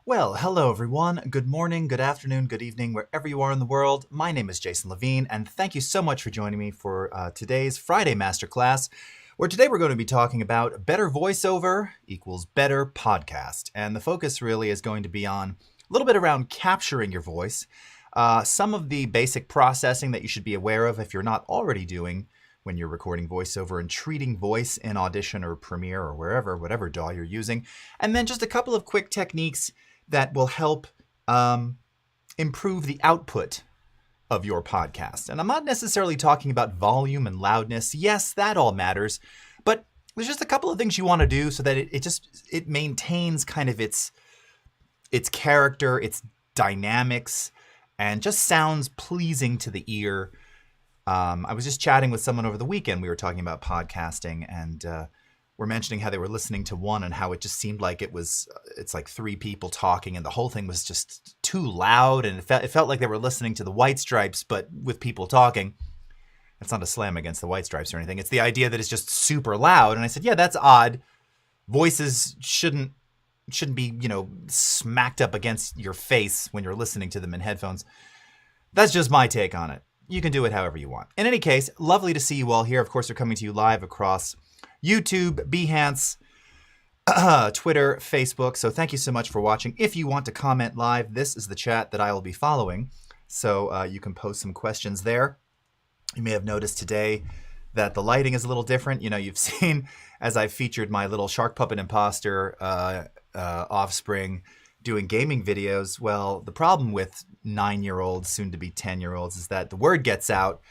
Well, hello everyone. Good morning, good afternoon, good evening, wherever you are in the world. My name is Jason Levine, and thank you so much for joining me for today's Friday Masterclass, where today we're going to be talking about better voiceover equals better podcast. And the focus really is going to be on a little bit around capturing your voice, some of the basic processing that you should be aware of if you're not already doing when you're recording voiceover and treating voice in Audition or Premiere or wherever, whatever DAW you're using, and then just a couple of quick techniques that will help improve the output of your podcast. And I'm not necessarily talking about volume and loudness. Yes, that all matters, but there's just a couple of things you want to do so that it maintains kind of its character, its dynamics, and just sounds pleasing to the ear. I was just chatting with someone over the weekend. We were talking about podcasting, and we're mentioning how they were listening to one and how it just seemed like it's like three people talking and the whole thing was just too loud, and it felt like they were listening to the White Stripes but with people talking. It's not a slam against the White Stripes or anything. It's the idea that it's just super loud. And I said, yeah, that's odd. Voices shouldn't be, smacked up against your face when you're listening to them in headphones. That's just my take on it. You can do it however you want. In any case, lovely to see you all here. Of course, we're coming to you live across YouTube, Behance, Twitter, Facebook. So thank you so much for watching. If you want to comment live, this is the chat that I will be following. So you can post some questions there. You may have noticed today that the lighting is a little different. You've seen as I've featured my little shark puppet imposter offspring doing gaming videos. Well, the problem with 9-year-olds, soon to be 10-year-olds, is that the word gets out.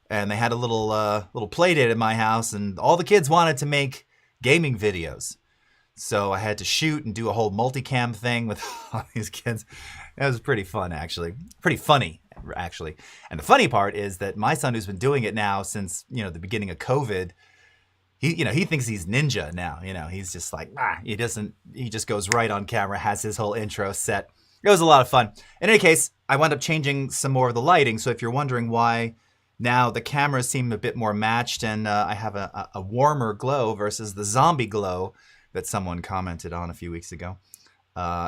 And they had a little play date at my house, and all the kids wanted to make gaming videos. So I had to shoot and do a whole multicam thing with all these kids. It was pretty fun, actually. Pretty funny, actually. And the funny part is that my son, who's been doing it now since the beginning of COVID, he thinks he's ninja now. He's just like, he just goes right on camera, has his whole intro set. It was a lot of fun. In any case, I wound up changing some more of the lighting. So if you're wondering why now the cameras seem a bit more matched and I have a warmer glow versus the zombie glow that someone commented on a few weeks ago,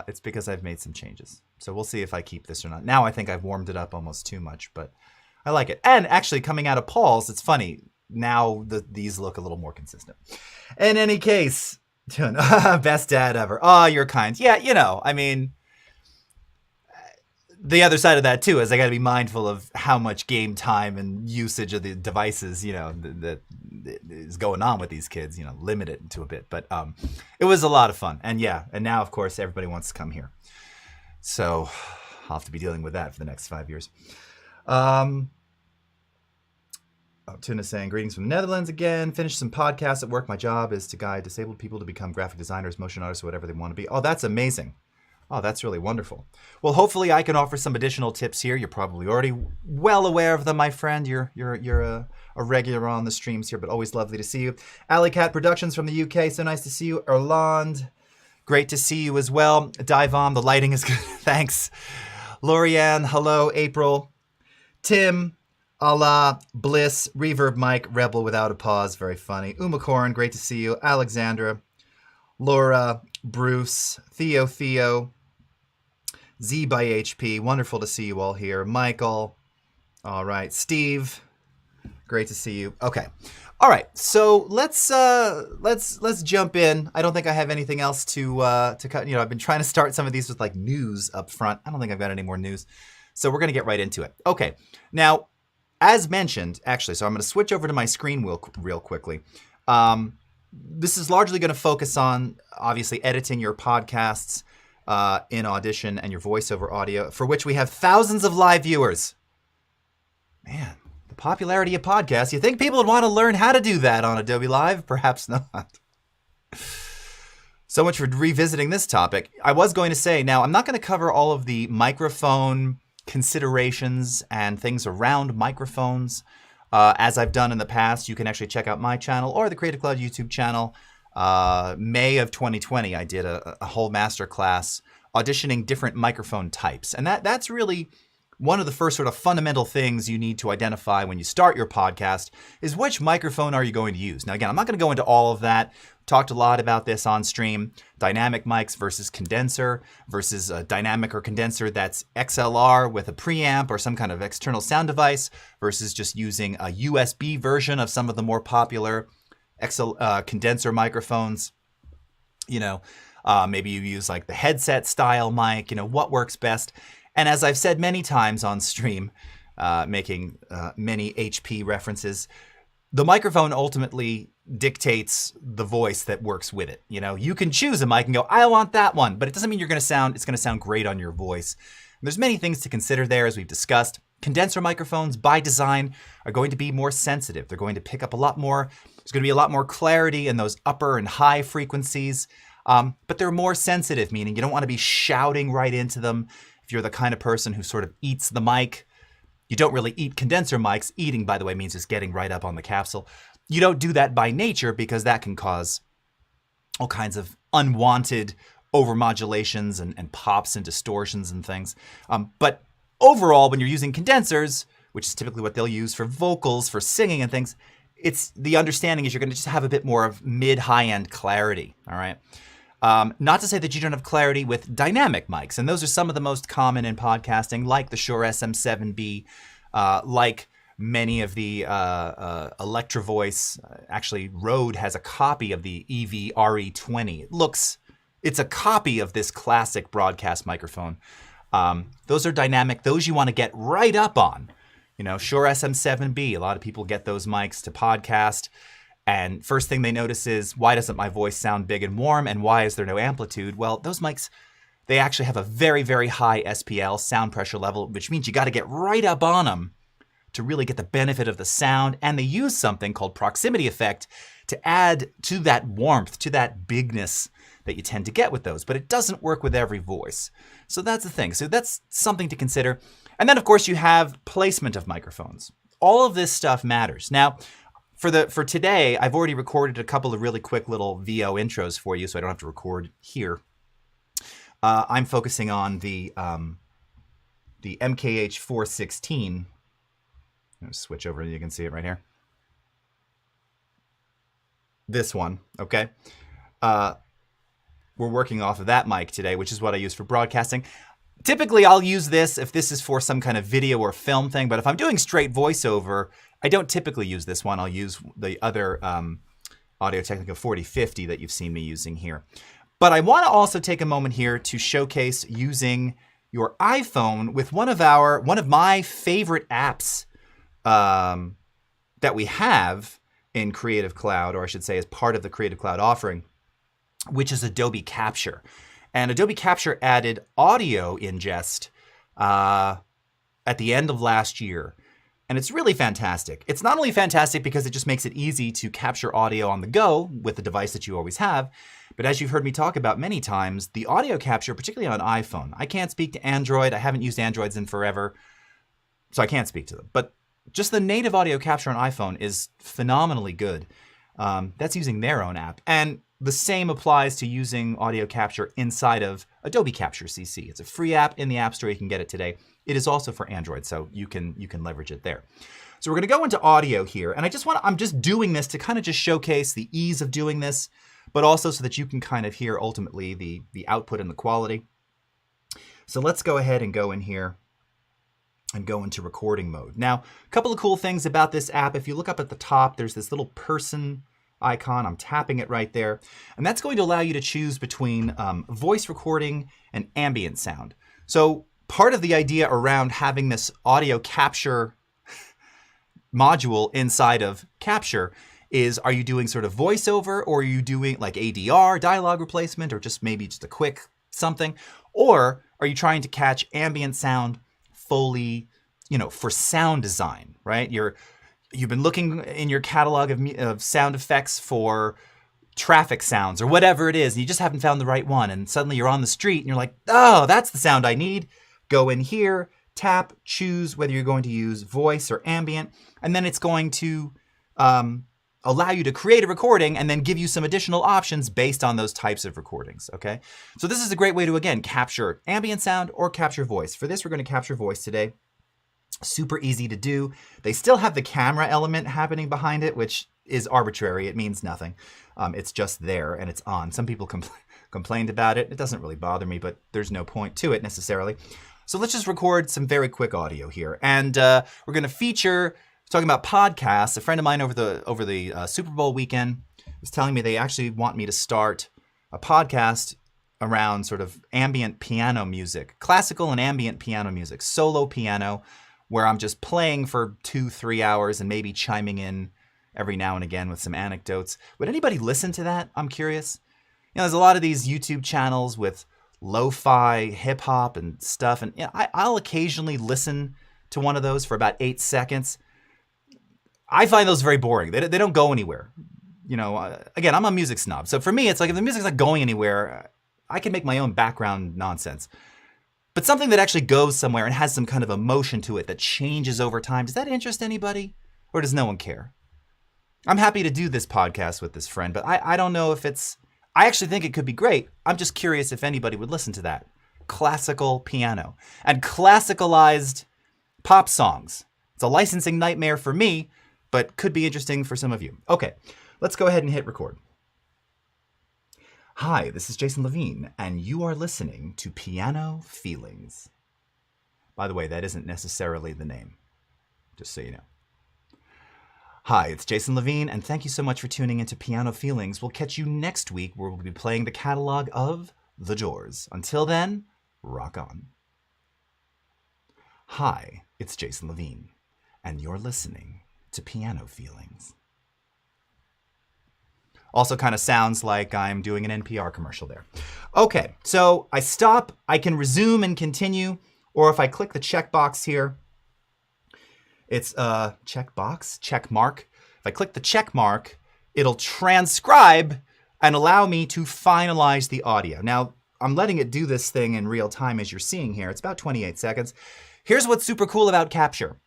it's because I've made some changes. So we'll see if I keep this or not. Now I think I've warmed it up almost too much, but I like it. And actually coming out of Paul's, it's funny. Now these look a little more consistent. In any case, best dad ever. Oh, you're kind. Yeah, the other side of that too is I got to be mindful of how much game time and usage of the devices, that is going on with these kids, limit it to a bit. But it was a lot of fun. And now, of course, everybody wants to come here. So I'll have to be dealing with that for the next 5 years. Tuna saying, greetings from the Netherlands again. Finished some podcasts at work. My job is to guide disabled people to become graphic designers, motion artists, whatever they want to be. Oh, that's amazing. Oh, that's really wonderful. Well, hopefully I can offer some additional tips here. You're probably already well aware of them, my friend. You're a regular on the streams here, but always lovely to see you. Alley Cat Productions from the UK. So nice to see you. Erland, great to see you as well. Dive on. The lighting is good. Thanks. Lorianne, hello. April. Tim, Allah, Bliss, Reverb Mike, Rebel without a pause. Very funny. Umacorn, great to see you. Alexandra, Laura, Bruce, Theo, Z by HP, wonderful to see you all here. Michael, all right. Steve, great to see you. Okay, all right. So let's jump in. I don't think I have anything else to cut. I've been trying to start some of these with like news up front. I don't think I've got any more news, so we're gonna get right into it. Okay, now as mentioned, actually, so I'm gonna switch over to my screen real quickly. This is largely going to focus on, obviously, editing your podcasts in Audition and your voiceover audio, for which we have thousands of live viewers. Man, the popularity of podcasts. You think people would want to learn how to do that on Adobe Live? Perhaps not. So much for revisiting this topic. I was going to say, now, I'm not going to cover all of the microphone considerations and things around microphones. As I've done in the past. You can actually check out my channel or the Creative Cloud YouTube channel. May of 2020, I did a whole masterclass auditioning different microphone types. And that's really one of the first sort of fundamental things you need to identify when you start your podcast is which microphone are you going to use. Now, again, I'm not going to go into all of that. Talked a lot about this on stream. Dynamic mics versus condenser versus a dynamic or condenser that's XLR with a preamp or some kind of external sound device versus just using a USB version of some of the more popular condenser microphones. Maybe you use like the headset style mic, what works best. And as I've said many times on stream, making many HP references, the microphone ultimately dictates the voice that works with it. You can choose a mic and go, I want that one, but it doesn't mean it's going to sound great on your voice. And there's many things to consider there, as we've discussed. Condenser microphones, by design, are going to be more sensitive. They're going to pick up a lot more. There's going to be a lot more clarity in those upper and high frequencies, but they're more sensitive, meaning you don't want to be shouting right into them. If you're the kind of person who sort of eats the mic, you don't really eat condenser mics. Eating, by the way, means just getting right up on the capsule. You don't do that by nature because that can cause all kinds of unwanted overmodulations and pops and distortions and things. But overall, when you're using condensers, which is typically what they'll use for vocals, for singing and things, the understanding is you're going to just have a bit more of mid-high-end clarity, all right? Not to say that you don't have clarity with dynamic mics, and those are some of the most common in podcasting, like the Shure SM7B, like many of the Electro Voice. Actually, Rode has a copy of the EV RE20. It's a copy of this classic broadcast microphone. Those are dynamic. Those you want to get right up on. Shure SM7B, a lot of people get those mics to podcast. And first thing they notice is, why doesn't my voice sound big and warm? And why is there no amplitude? Well, those mics, they actually have a very, very high SPL, sound pressure level, which means you got to get right up on them to really get the benefit of the sound. And they use something called proximity effect to add to that warmth, to that bigness that you tend to get with those. But it doesn't work with every voice. So that's the thing. So that's something to consider. And then, of course, you have placement of microphones. All of this stuff matters. Now, for today, I've already recorded a couple of really quick little VO intros for you, so I don't have to record here. I'm focusing on the MKH 416. I'm going to switch over, you can see it right here. This one, okay? We're working off of that mic today, which is what I use for broadcasting. Typically, I'll use this if this is for some kind of video or film thing, but if I'm doing straight voiceover, I don't typically use this one. I'll use the other Audio-Technica 4050 that you've seen me using here. But I want to also take a moment here to showcase using your iPhone with one of my favorite apps that we have in Creative Cloud, or I should say as part of the Creative Cloud offering, which is Adobe Capture. And Adobe Capture added audio ingest at the end of last year. And it's really fantastic. It's not only fantastic because it just makes it easy to capture audio on the go with the device that you always have, but as you've heard me talk about many times, the audio capture, particularly on iPhone, I can't speak to Android. I haven't used Androids in forever, so I can't speak to them. But just the native audio capture on iPhone is phenomenally good. That's using their own app. And the same applies to using audio capture inside of Adobe Capture CC. It's a free app in the App Store. You can get it today. It is also for Android, so you can leverage it there. So we're going to go into audio here, and I'm just doing this to kind of just showcase the ease of doing this, but also so that you can kind of hear ultimately the output and the quality. So let's go ahead and go in here and go into recording mode. Now, a couple of cool things about this app. If you look up at the top, there's this little person icon. I'm tapping it right there. And that's going to allow you to choose between voice recording and ambient sound. So part of the idea around having this audio capture module inside of Capture is, are you doing sort of voiceover, or are you doing like ADR, dialogue replacement, or just maybe just a quick something? Or are you trying to catch ambient sound Foley, for sound design, right? You've been looking in your catalog of sound effects for traffic sounds or whatever it is, and you just haven't found the right one, and suddenly you're on the street and you're like, oh, that's the sound I need. Go in here, tap, choose whether you're going to use voice or ambient, and then it's going to allow you to create a recording and then give you some additional options based on those types of recordings, okay? So this is a great way to, again, capture ambient sound or capture voice. For this, we're going to capture voice today. Super easy to do. They still have the camera element happening behind it, which is arbitrary. It means nothing. It's just there and it's on. Some people complained about it. It doesn't really bother me, but there's no point to it necessarily. So let's just record some very quick audio here. And we're going to feature, talking about podcasts. A friend of mine over the Super Bowl weekend was telling me they actually want me to start a podcast around sort of ambient piano music, classical and ambient piano music, solo piano, where I'm just playing for 2-3 hours and maybe chiming in every now and again with some anecdotes. Would anybody listen to that? I'm curious. You know, there's a lot of these YouTube channels with lo-fi hip hop and stuff, and you know, I'll occasionally listen to one of those for about 8 seconds. I find those very boring. They don't go anywhere. You know, again, I'm a music snob, so for me, it's like if the music's not going anywhere, I can make my own background nonsense. But something that actually goes somewhere and has some kind of emotion to it that changes over time, does that interest anybody? Or does no one care? I'm happy to do this podcast with this friend, but I don't know if it's... I actually think it could be great. I'm just curious if anybody would listen to that. Classical piano. And classicalized pop songs. It's a licensing nightmare for me, but could be interesting for some of you. Okay, let's go ahead and hit record. Hi, this is Jason Levine, and you are listening to Piano Feelings. By the way, that isn't necessarily the name, just so you know. Hi, it's Jason Levine, and thank you so much for tuning into Piano Feelings. We'll catch you next week, where we'll be playing the catalog of The Doors. Until then, rock on. Hi, it's Jason Levine, and you're listening to Piano Feelings. Also kind of sounds like I'm doing an NPR commercial there. Okay, so I stop, I can resume and continue, or if I click the checkbox here, it's checkbox, check mark. If I click the check mark, it'll transcribe and allow me to finalize the audio. Now, I'm letting it do this thing in real time as you're seeing here. It's about 28 seconds. Here's what's super cool about Capture.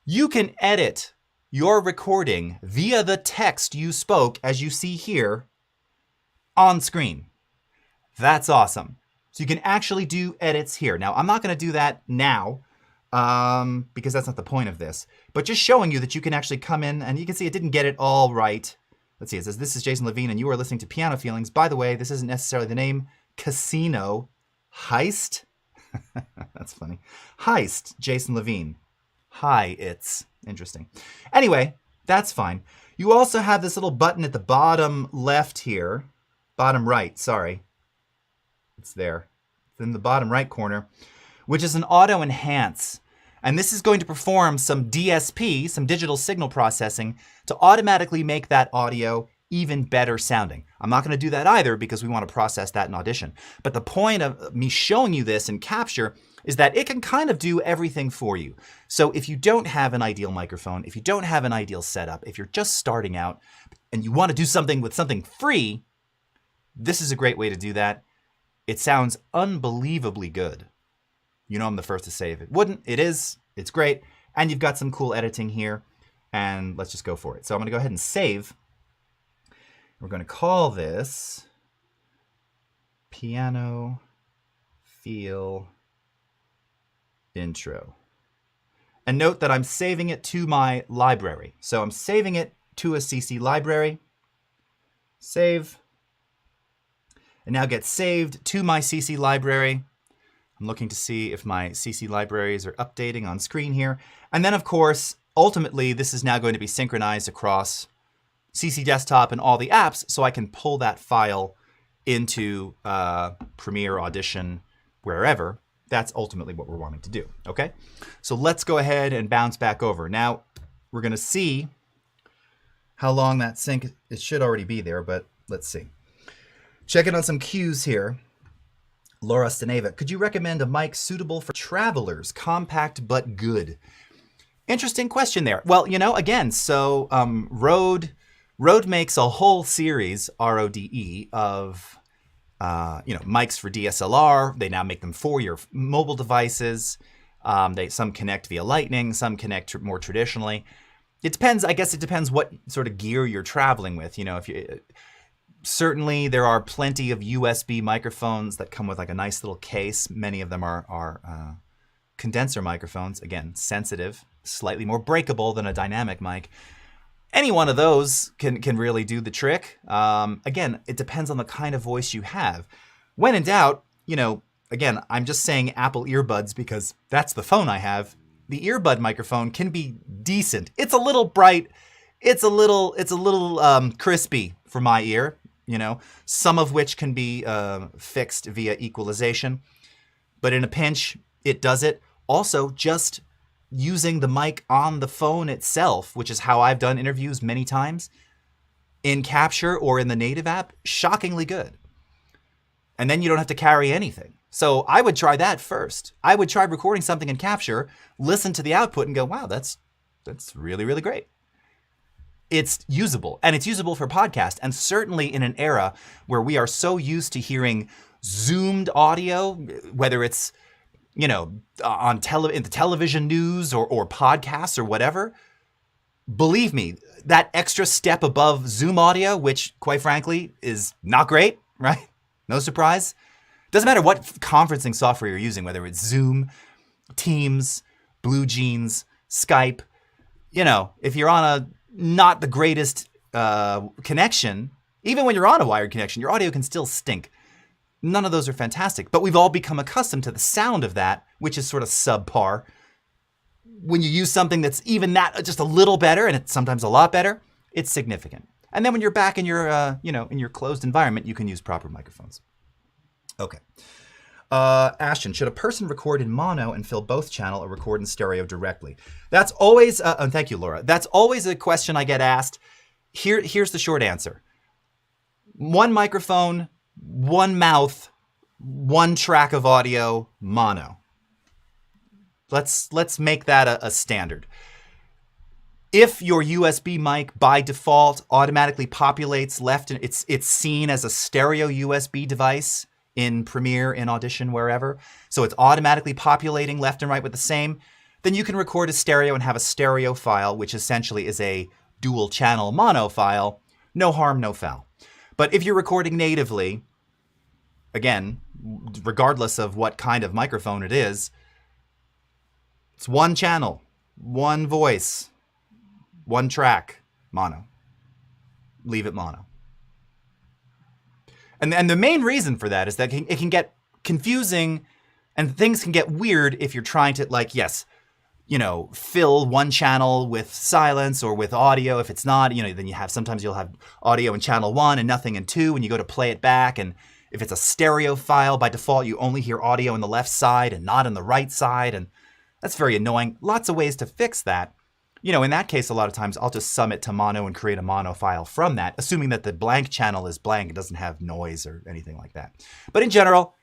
You can edit your recording via the text you spoke, as you see here, on screen. That's awesome. So you can actually do edits here. Now, I'm not going to do that now because that's not the point of this, but just showing you that you can actually come in and you can see it didn't get it all right. Let's see, it says, this is Jason Levine and you are listening to Piano Feelings. By the way, this isn't necessarily the name. Casino. Heist. That's funny. Heist, Jason Levine. Hi, it's interesting. Anyway, that's fine. You also have this little button at the bottom left here. Bottom right, sorry. It's there. It's in the bottom right corner, which is an auto enhance. And this is going to perform some DSP, some digital signal processing, to automatically make that audio even better sounding. I'm not going to do that either because we want to process that in Audition. But the point of me showing you this in Capture is that it can kind of do everything for you. So if you don't have an ideal microphone, if you don't have an ideal setup, if you're just starting out and you want to do something with something free, this is a great way to do that. It sounds unbelievably good. You know I'm the first to say if it wouldn't, it is. It's great. And you've got some cool editing here. And let's just go for it. So I'm going to go ahead and save. We're going to call this Piano Feel Intro. And note that I'm saving it to my library. So I'm saving it to a CC library. Save. And now get saved to my CC library. I'm looking to see if my CC libraries are updating on screen here. And then, of course, ultimately, this is now going to be synchronized across CC Desktop and all the apps, so I can pull that file into Premiere, Audition, wherever. That's ultimately what we're wanting to do, okay? So let's go ahead and bounce back over. Now, we're going to see how long that sync, it should already be there, but let's see. Checking on some cues here. Laura Staneva, could you recommend a mic suitable for travelers, compact but good? Interesting question there. Well, you know, again, so Rode makes a whole series, RODE, of mics for DSLR. They now make them for your mobile devices. Some connect via Lightning, some connect more traditionally. It depends. I guess it depends what sort of gear you're traveling with. You know, if you certainly there are plenty of USB microphones that come with like a nice little case. Many of them are condenser microphones, again, sensitive, slightly more breakable than a dynamic mic. Any one of those can really do the trick. Again, it depends on the kind of voice you have. When in doubt, again, I'm just saying Apple earbuds because that's the phone I have. The earbud microphone can be decent. It's a little bright. It's a little crispy for my ear, some of which can be fixed via equalization. But in a pinch, it does it. Also, just using the mic on the phone itself, which is how I've done interviews many times, in Capture or in the native app, shockingly good. And then you don't have to carry anything. So I would try that first. I would try recording something in Capture, listen to the output and go, wow, that's really, really great. It's usable, and it's usable for podcast. And certainly in an era where we are so used to hearing zoomed audio, whether it's in the television news or podcasts or whatever, believe me, that extra step above Zoom audio, which quite frankly is not great, right? No surprise. Doesn't matter what conferencing software you're using, whether it's Zoom, Teams, Blue Jeans, Skype, if you're on a not the greatest connection, even when you're on a wired connection, your audio can still stink. None of those are fantastic, but we've all become accustomed to the sound of that, which is sort of subpar. When you use something that's even that just a little better, and it's sometimes a lot better, it's significant. And then when you're back in your, in your closed environment, you can use proper microphones. Okay. Ashton, should a person record in mono and fill both channel or record in stereo directly? That's always, and thank you, Laura. That's always a question I get asked. Here's the short answer. One microphone, one mouth, one track of audio, mono. Let's make that a standard. If your USB mic by default automatically populates left, and it's seen as a stereo USB device in Premiere, in Audition, wherever, so it's automatically populating left and right with the same, then you can record a stereo and have a stereo file, which essentially is a dual channel mono file. No harm, no foul. But if you're recording natively, again, regardless of what kind of microphone it is, it's one channel, one voice, one track, mono. Leave it mono. And the main reason for that is that it can get confusing and things can get weird if you're trying to, fill one channel with silence or with audio. If it's not, then sometimes you'll have audio in channel 1 and nothing in 2 when you go to play it back. And if it's a stereo file, by default, you only hear audio on the left side and not on the right side. And that's very annoying. Lots of ways to fix that. In that case, a lot of times I'll just sum it to mono and create a mono file from that, assuming that the blank channel is blank. It doesn't have noise or anything like that. But in general,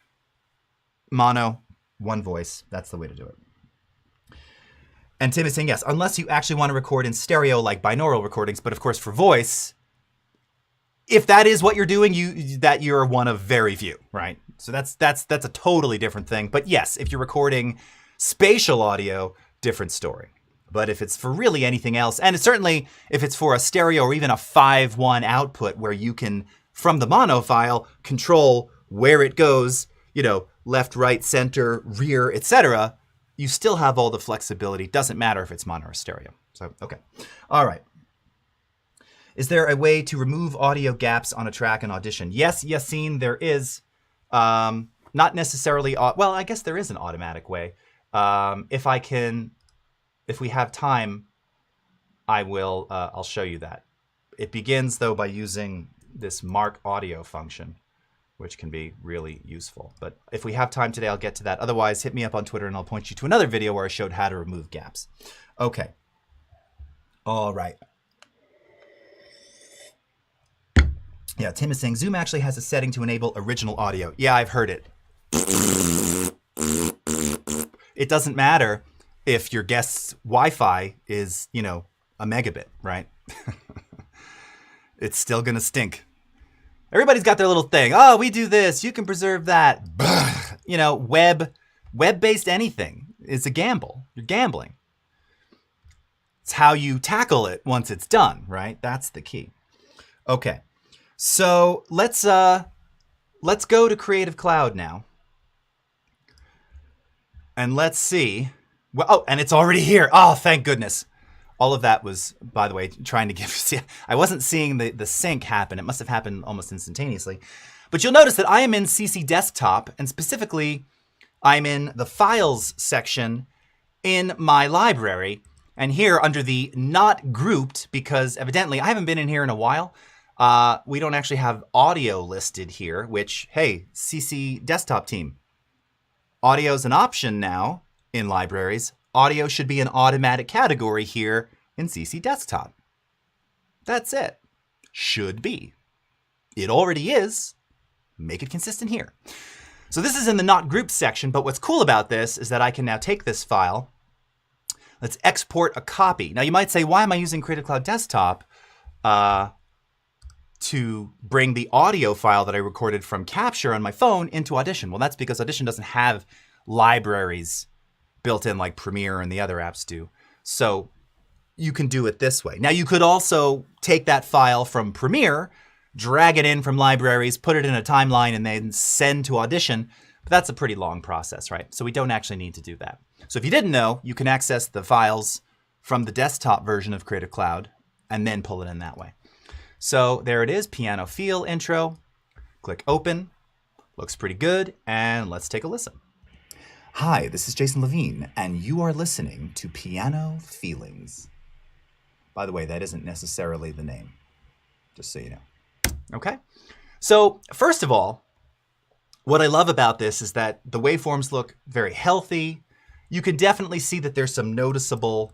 mono, one voice, that's the way to do it. And Tim is saying, yes, unless you actually want to record in stereo like binaural recordings, but of course for voice, if that is what you're doing, you're one of very few, right? So that's a totally different thing. But yes, if you're recording spatial audio, different story. But if it's for really anything else, and certainly if it's for a stereo or even a 5-1 output where you can, from the mono file, control where it goes, left, right, center, rear, etc., you still have all the flexibility. Doesn't matter if it's mono or stereo. So, okay. All right. Is there a way to remove audio gaps on a track in Audition? Yes, Yassine, there is. Not necessarily, well, I guess there is an automatic way. If we have time, I'll show you that. It begins though by using this mark audio function, which can be really useful. But if we have time today, I'll get to that. Otherwise, hit me up on Twitter and I'll point you to another video where I showed how to remove gaps. Okay. All right. Yeah, Tim is saying Zoom actually has a setting to enable original audio. Yeah, I've heard it. It doesn't matter if your guest's Wi-Fi is, a megabit, right? It's still gonna stink. Everybody's got their little thing. Oh, we do this. You can preserve that. Web-based anything is a gamble. You're gambling. It's how you tackle it once it's done, right? That's the key. Okay, so let's go to Creative Cloud now. And let's see. Well, oh, and it's already here. Oh, thank goodness. All of that was, by the way, trying to give, see, I wasn't seeing the sync happen. It must have happened almost instantaneously. But you'll notice that I am in CC Desktop, and specifically, I'm in the Files section in my library. And here under the Not Grouped, because evidently I haven't been in here in a while, we don't actually have audio listed here, which, hey, CC Desktop team, audio's an option now in libraries. Audio should be an automatic category here in CC Desktop. That's it. Should be. It already is. Make it consistent here. So this is in the Not Grouped section, but what's cool about this is that I can now take this file. Let's export a copy. Now you might say, why am I using Creative Cloud Desktop to bring the audio file that I recorded from Capture on my phone into Audition? Well, that's because Audition doesn't have libraries built in like Premiere and the other apps do. So you can do it this way. Now you could also take that file from Premiere, drag it in from libraries, put it in a timeline, and then send to Audition. But that's a pretty long process, right? So we don't actually need to do that. So if you didn't know, you can access the files from the desktop version of Creative Cloud and then pull it in that way. So there it is, piano feel intro. Click open. Looks pretty good. And let's take a listen. Hi, this is Jason Levine, and you are listening to Piano Feelings. By the way, that isn't necessarily the name, just so you know. Okay? So first of all, what I love about this is that the waveforms look very healthy. You can definitely see that there's some noticeable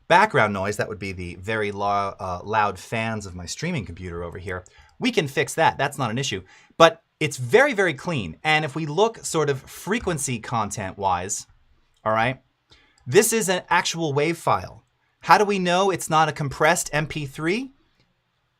background noise. That would be the very loud fans of my streaming computer over here. We can fix that. That's not an issue. But it's very, very clean. And if we look sort of frequency content-wise, all right, this is an actual wave file. How do we know it's not a compressed MP3?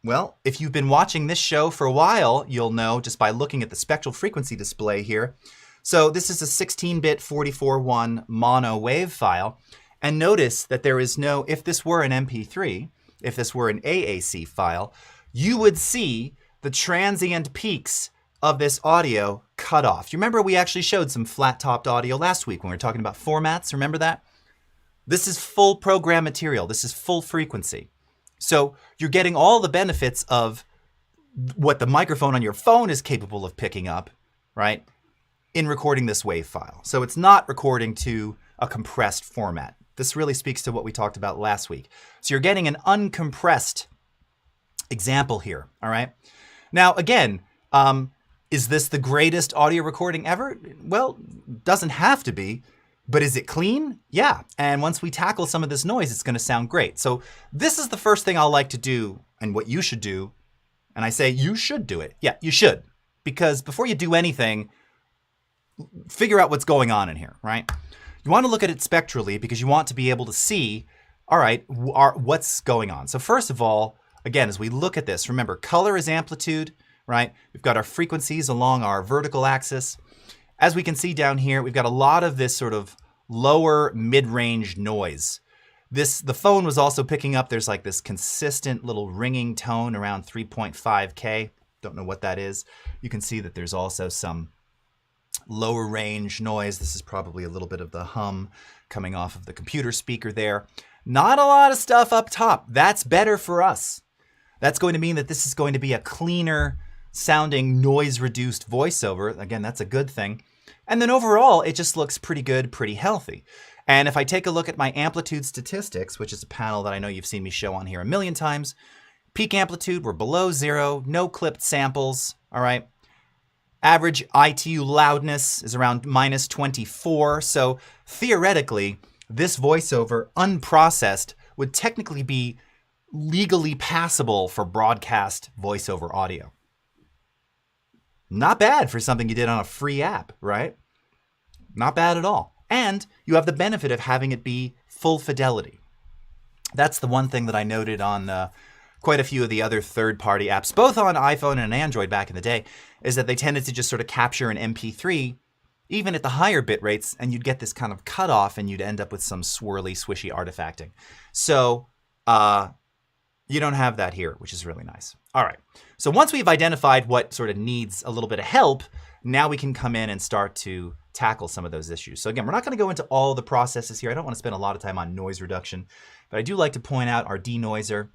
Well, if you've been watching this show for a while, you'll know just by looking at the spectral frequency display here. So this is a 16-bit 44.1 mono wave file. And notice that there is no, if this were an MP3, if this were an AAC file, you would see the transient peaks of this audio cut off. You remember we actually showed some flat-topped audio last week when we were talking about formats, remember that? This is full program material. This is full frequency. So you're getting all the benefits of what the microphone on your phone is capable of picking up, right, in recording this wave file. So it's not recording to a compressed format. This really speaks to what we talked about last week. So you're getting an uncompressed example here, all right? Now, again, is this the greatest audio recording ever? Well, doesn't have to be, but is it clean? Yeah, and once we tackle some of this noise, it's gonna sound great. So this is the first thing I'll like to do and what you should do, and I say you should do it. Yeah, you should, because before you do anything, figure out what's going on in here, right? You wanna look at it spectrally because you want to be able to see, all right, what's going on. So first of all, again, as we look at this, remember color is amplitude, right? We've got our frequencies along our vertical axis. As we can see down here, we've got a lot of this sort of lower mid-range noise. The phone was also picking up, there's like this consistent little ringing tone around 3.5K. Don't know what that is. You can see that there's also some lower range noise. This is probably a little bit of the hum coming off of the computer speaker there. Not a lot of stuff up top. That's better for us. That's going to mean that this is going to be a cleaner sounding noise-reduced voiceover. Again, that's a good thing. And then overall, it just looks pretty good, pretty healthy. And if I take a look at my amplitude statistics, which is a panel that I know you've seen me show on here a million times, peak amplitude, we're below 0, no clipped samples, all right? Average ITU loudness is around -24. So theoretically, this voiceover, unprocessed, would technically be legally passable for broadcast voiceover audio. Not bad for something you did on a free app, right? Not bad at all. And you have the benefit of having it be full fidelity. That's the one thing that I noted on quite a few of the other third-party apps, both on iPhone and Android back in the day, is that they tended to just sort of capture an MP3, even at the higher bit rates, and you'd get this kind of cutoff and you'd end up with some swirly, swishy artifacting. So you don't have that here, which is really nice. All right, so once we've identified what sort of needs a little bit of help, now we can come in and start to tackle some of those issues. So again, we're not going to go into all the processes here. I don't want to spend a lot of time on noise reduction, but I do like to point out our denoiser.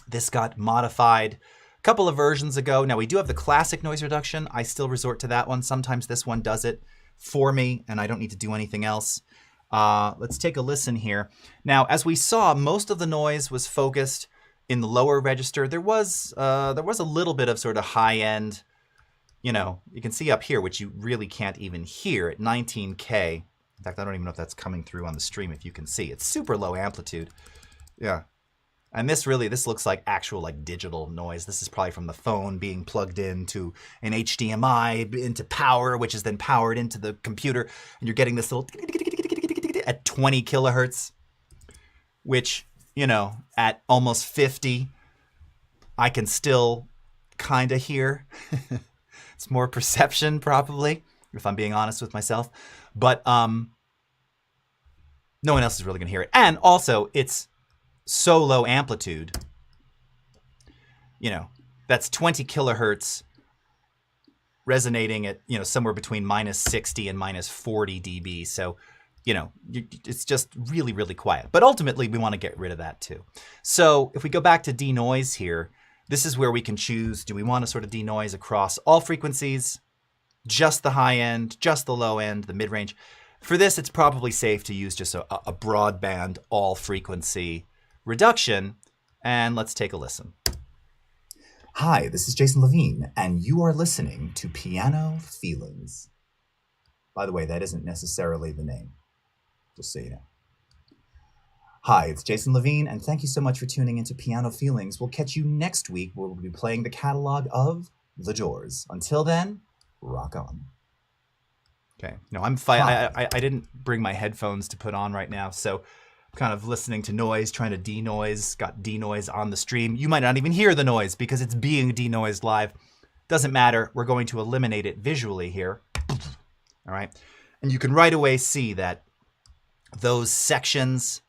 This got modified a couple of versions ago. Now we do have the classic noise reduction. I still resort to that one. Sometimes this one does it for me and I don't need to do anything else. Let's take a listen here. Now, as we saw, most of the noise was focused in the lower register. There was a little bit of sort of high end, you know, you can see up here, which you really can't even hear at 19K. In fact, I don't even know if that's coming through on the stream, if you can see. It's super low amplitude. Yeah. And this looks like actual like digital noise. This is probably from the phone being plugged into an HDMI, into power, which is then powered into the computer. And you're getting this little at 20 kilohertz, which, you know, at almost 50, I can still kind of hear. It's more perception, probably, if I'm being honest with myself. But no one else is really going to hear it. And also, it's so low amplitude. You know, that's 20 kilohertz resonating at, you know, somewhere between minus 60 and minus 40 dB. So, you know, it's just really, really quiet. But ultimately, we want to get rid of that too. So if we go back to denoise here, this is where we can choose, do we want to sort of denoise across all frequencies, just the high end, just the low end, the mid-range? For this, it's probably safe to use just a broadband all frequency reduction. And let's take a listen. Hi, this is Jason Levine, and you are listening to Piano Feelings. By the way, that isn't necessarily the name, just so you know. Hi, it's Jason Levine, and thank you so much for tuning into Piano Feelings. We'll catch you next week where we'll be playing the catalog of The Doors. Until then, rock on. Okay, no, I'm fine. I didn't bring my headphones to put on right now, so I'm kind of listening to noise, trying to denoise, got denoise on the stream. You might not even hear the noise because it's being denoised live. Doesn't matter, we're going to eliminate it visually here. All right, and you can right away see that those sections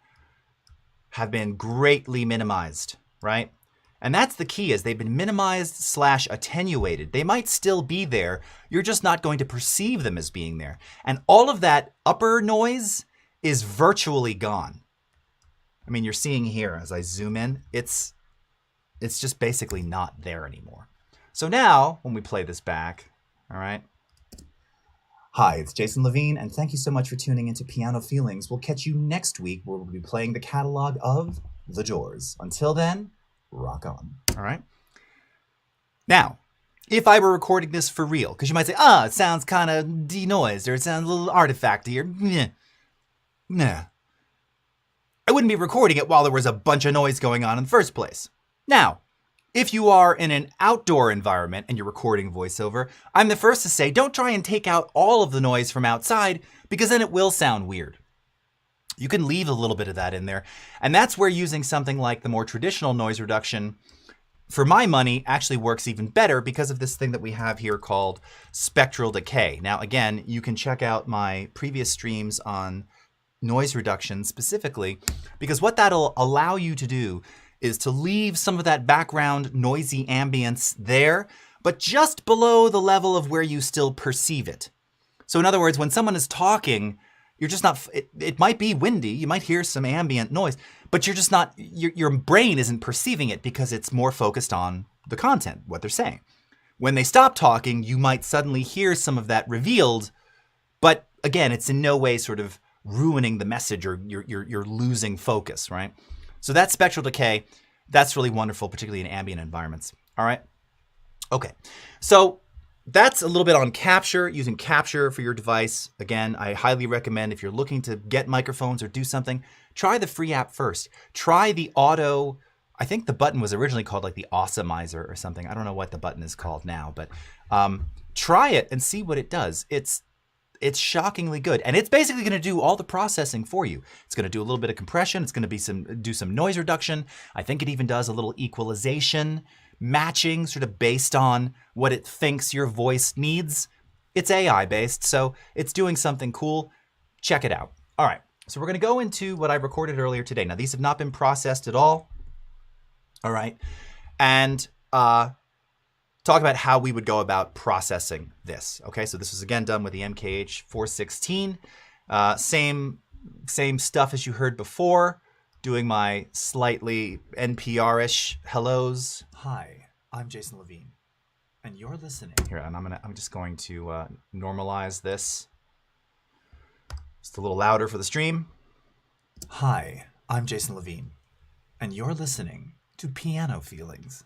have been greatly minimized, right? And that's the key, is they've been minimized / attenuated. They might still be there. You're just not going to perceive them as being there. And all of that upper noise is virtually gone. I mean, you're seeing here as I zoom in, it's just basically not there anymore. So now when we play this back, all right. Hi, it's Jason Levine, and thank you so much for tuning into Piano Feelings. We'll catch you next week where we'll be playing the catalog of The Doors. Until then, rock on. All right. Now, if I were recording this for real, because you might say, it sounds kind of denoised, or it sounds a little artifacty, or nah. I wouldn't be recording it while there was a bunch of noise going on in the first place. Now, if you are in an outdoor environment and you're recording voiceover, I'm the first to say don't try and take out all of the noise from outside, because then it will sound weird. You can leave a little bit of that in there. And that's where using something like the more traditional noise reduction, for my money, actually works even better because of this thing that we have here called spectral decay. Now, again, you can check out my previous streams on noise reduction specifically, because what that'll allow you to do is to leave some of that background noisy ambience there, but just below the level of where you still perceive it. So in other words, when someone is talking, you're just not, it might be windy, you might hear some ambient noise, but you're just not, your brain isn't perceiving it because it's more focused on the content, what they're saying. When they stop talking, you might suddenly hear some of that revealed, but again, it's in no way sort of ruining the message or you're losing focus, right? So that's spectral decay. That's really wonderful, particularly in ambient environments. All right. Okay. So that's a little bit on Capture, using Capture for your device. Again, I highly recommend if you're looking to get microphones or do something, try the free app first. Try the auto. I think the button was originally called like the Awesomizer or something. I don't know what the button is called now, but try it and see what it does. It's shockingly good. And it's basically going to do all the processing for you. It's going to do a little bit of compression. It's going to do some noise reduction. I think it even does a little equalization, matching sort of based on what it thinks your voice needs. It's AI based, so it's doing something cool. Check it out. All right, so we're going to go into what I recorded earlier today. Now, these have not been processed at all. All right, and talk talk about how we would go about processing this. Okay, so this was again done with the MKH 416. Same stuff as you heard before, doing my slightly NPR-ish hellos. Hi, I'm Jason Levine, and you're listening. Here, and I'm just going to normalize this just a little louder for the stream. Hi, I'm Jason Levine, and you're listening to Piano Feelings.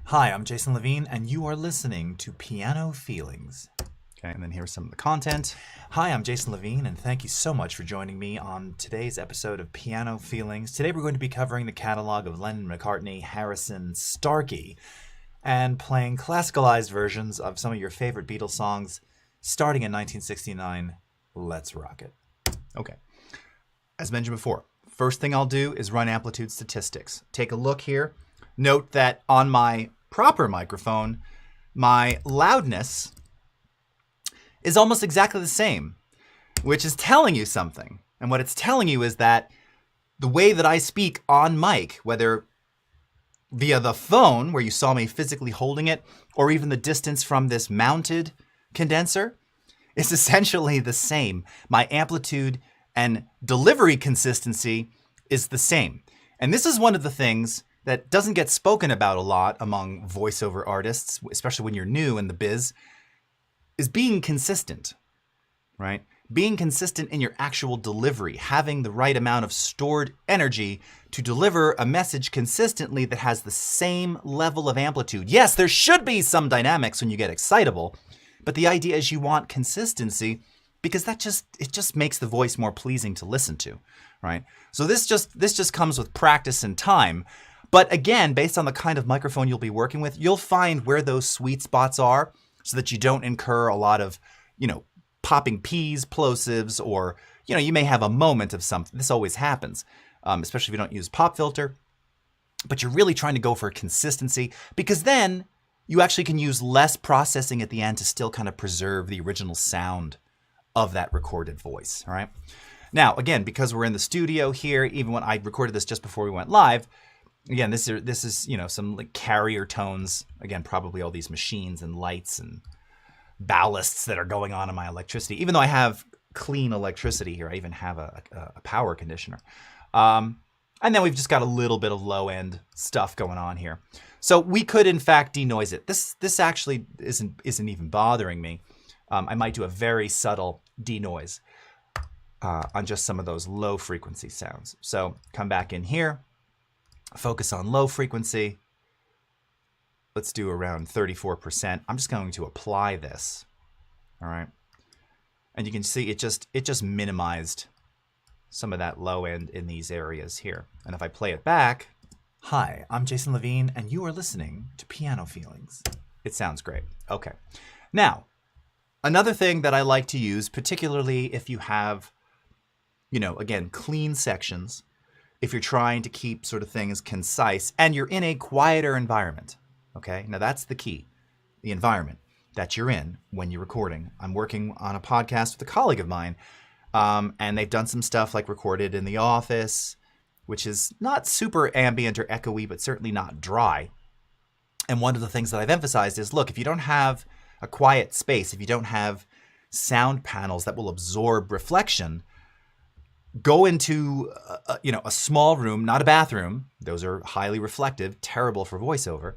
Hi, I'm Jason Levine, and you are listening to Piano Feelings. Okay, and then here's some of the content. Hi, I'm Jason Levine, and thank you so much for joining me on today's episode of Piano Feelings. Today we're going to be covering the catalog of Lennon, McCartney, Harrison, Starkey, and playing classicalized versions of some of your favorite Beatles songs, starting in 1969. Let's rock it. Okay, as mentioned before, first thing I'll do is run Amplitude statistics. Take a look here. Note that on my proper microphone, my loudness is almost exactly the same, which is telling you something. And what it's telling you is that the way that I speak on mic, whether via the phone, where you saw me physically holding it, or even the distance from this mounted condenser, is essentially the same. My amplitude and delivery consistency is the same. And this is one of the things that doesn't get spoken about a lot among voiceover artists, especially when you're new in the biz, is being consistent, right? Being consistent in your actual delivery, having the right amount of stored energy to deliver a message consistently that has the same level of amplitude. Yes, there should be some dynamics when you get excitable, but the idea is you want consistency because it just makes the voice more pleasing to listen to, right? So this just comes with practice and time. But again, based on the kind of microphone you'll be working with, you'll find where those sweet spots are so that you don't incur a lot of, popping P's, plosives, or, you may have a moment of something. This always happens, especially if you don't use pop filter. But you're really trying to go for consistency because then you actually can use less processing at the end to still kind of preserve the original sound of that recorded voice, all right? Now, again, because we're in the studio here, even when I recorded this just before we went live, again, this is some like carrier tones. Again, probably all these machines and lights and ballasts that are going on in my electricity. Even though I have clean electricity here, I even have a power conditioner. And then we've just got a little bit of low end stuff going on here. So we could in fact denoise it. This actually isn't even bothering me. I might do a very subtle denoise on just some of those low frequency sounds. So come back in here. Focus on low frequency. Let's do around 34%. I'm just going to apply this. All right. And you can see it just minimized some of that low end in these areas here. And if I play it back, hi, I'm Jason Levine, and you are listening to Piano Feelings. It sounds great. Okay. Now, another thing that I like to use, particularly if you have, again, clean sections, if you're trying to keep sort of things concise and you're in a quieter environment, okay? Now that's the key, the environment that you're in when you're recording. I'm working on a podcast with a colleague of mine, and they've done some stuff like recorded in the office, which is not super ambient or echoey, but certainly not dry. And one of the things that I've emphasized is, look, if you don't have a quiet space, if you don't have sound panels that will absorb reflection, go into a small room, not a bathroom. Those are highly reflective, terrible for voiceover.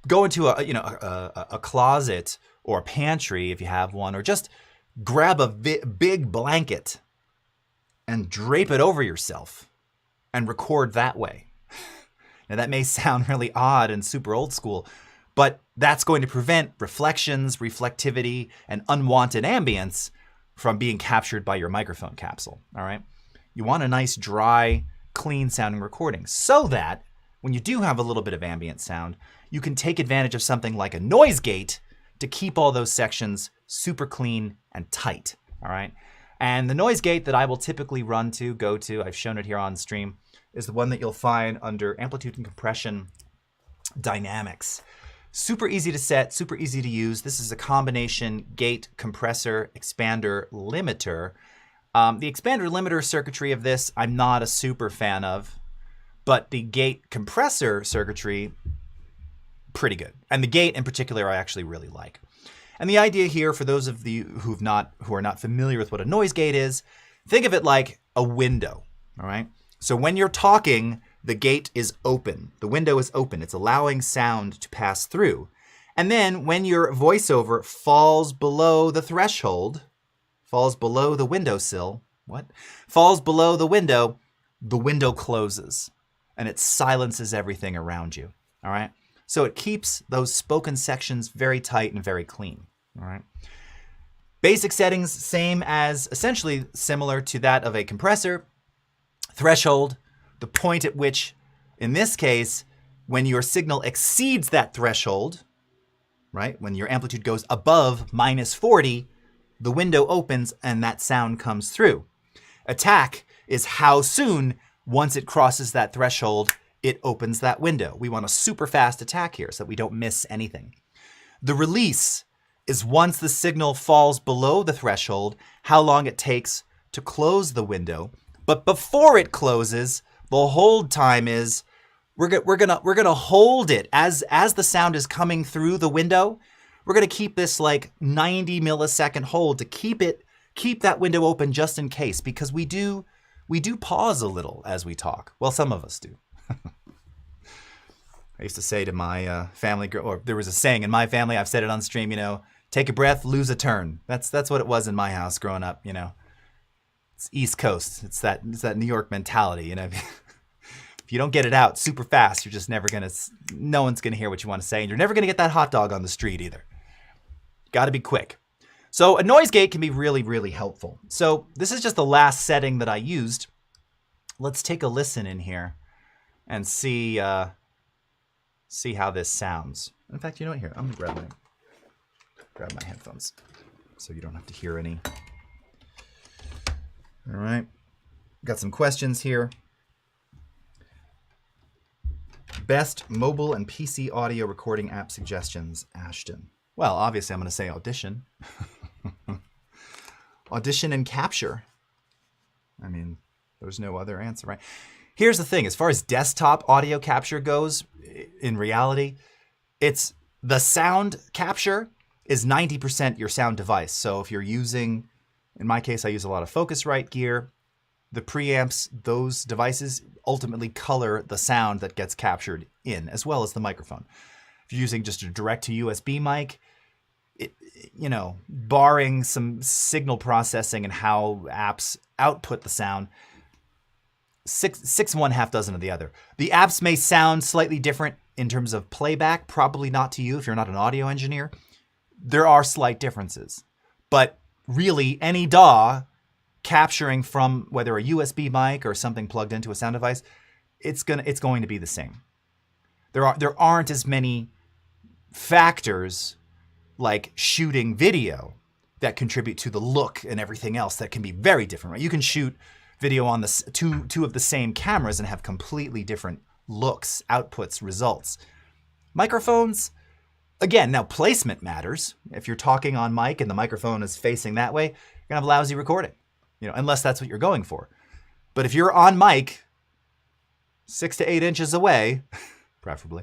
Go into a closet or a pantry if you have one, or just grab a big blanket and drape it over yourself and record that way. Now that may sound really odd and super old school, but that's going to prevent reflections, reflectivity, and unwanted ambience from being captured by your microphone capsule, all right? You want a nice, dry, clean sounding recording so that when you do have a little bit of ambient sound, you can take advantage of something like a noise gate to keep all those sections super clean and tight, all right? And the noise gate that I will typically go to, I've shown it here on stream, is the one that you'll find under Amplitude and Compression Dynamics. Super easy to set, super easy to use. This is a combination gate, compressor, expander, limiter. The expander limiter circuitry of this, I'm not a super fan of, but the gate compressor circuitry pretty good. And the gate in particular, I actually really like. And the idea here, for those of you who are not familiar with what a noise gate is, think of it like a window, all right? So when you're talking, the gate is open. The window is open. It's allowing sound to pass through. And then when your voiceover falls below the threshold, falls below the windowsill, falls below the window closes and it silences everything around you, all right? So it keeps those spoken sections very tight and very clean, all right? Basic settings, same as, essentially similar to that of a compressor. Threshold, the point at which, in this case, when your signal exceeds that threshold, right? When your amplitude goes above -40, the window opens and that sound comes through. Attack is how soon, once it crosses that threshold, it opens that window. We want a super fast attack here so that we don't miss anything. The release is once the signal falls below the threshold, how long it takes to close the window. But before it closes, the hold time is we're gonna hold it as the sound is coming through the window. We're gonna keep this like 90 millisecond hold to keep that window open just in case, because we do pause a little as we talk. Well, some of us do. I used to say to my family, or there was a saying in my family, I've said it on stream, take a breath, lose a turn. That's what it was in my house growing up, It's East Coast. It's that New York mentality, If you don't get it out super fast, you're just no one's gonna hear what you want to say, and you're never gonna get that hot dog on the street either. Gotta be quick. So a noise gate can be really, really helpful. So this is just the last setting that I used. Let's take a listen in here and see how this sounds. In fact, you know what? Here, I'm gonna grab my headphones so you don't have to hear any. All right, got some questions here. Best mobile and PC audio recording app suggestions, Ashton. Well, obviously I'm going to say Audition. Audition and Capture. I mean, there's no other answer, right? Here's the thing, as far as desktop audio capture goes, in reality, it's the sound capture is 90% your sound device. So if you're using, in my case, I use a lot of Focusrite gear, the preamps, those devices ultimately color the sound that gets captured in, as well as the microphone. If you're using just a direct to USB mic, barring some signal processing and how apps output the sound, six one, half dozen of the other. The apps may sound slightly different in terms of playback, probably not to you if you're not an audio engineer. There are slight differences, but really any DAW capturing from whether a USB mic or something plugged into a sound device, it's going to be the same. There aren't as many factors like shooting video that contribute to the look and everything else that can be very different, right? You can shoot video on the two of the same cameras and have completely different looks, outputs, results. Microphones, again, now placement matters. If you're talking on mic and the microphone is facing that way, you're gonna have lousy recording, unless that's what you're going for. But if you're on mic 6 to 8 inches away, preferably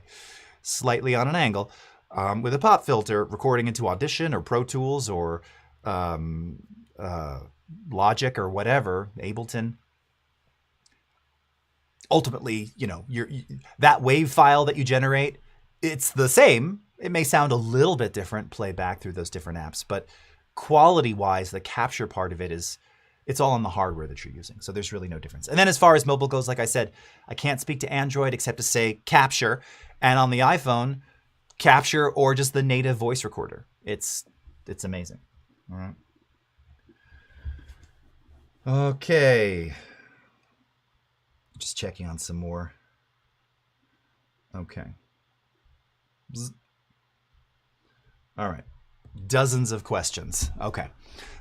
slightly on an angle, with a pop filter, recording into Audition or Pro Tools or Logic or whatever, Ableton. Ultimately, that wave file that you generate, it's the same. It may sound a little bit different playback through those different apps, but quality-wise, the capture part of it it's all on the hardware that you're using. So there's really no difference. And then as far as mobile goes, like I said, I can't speak to Android except to say Capture. And on the iPhone, Capture or just the native voice recorder. It's amazing. All right. Okay. Just checking on some more. Okay. All right. Dozens of questions. Okay.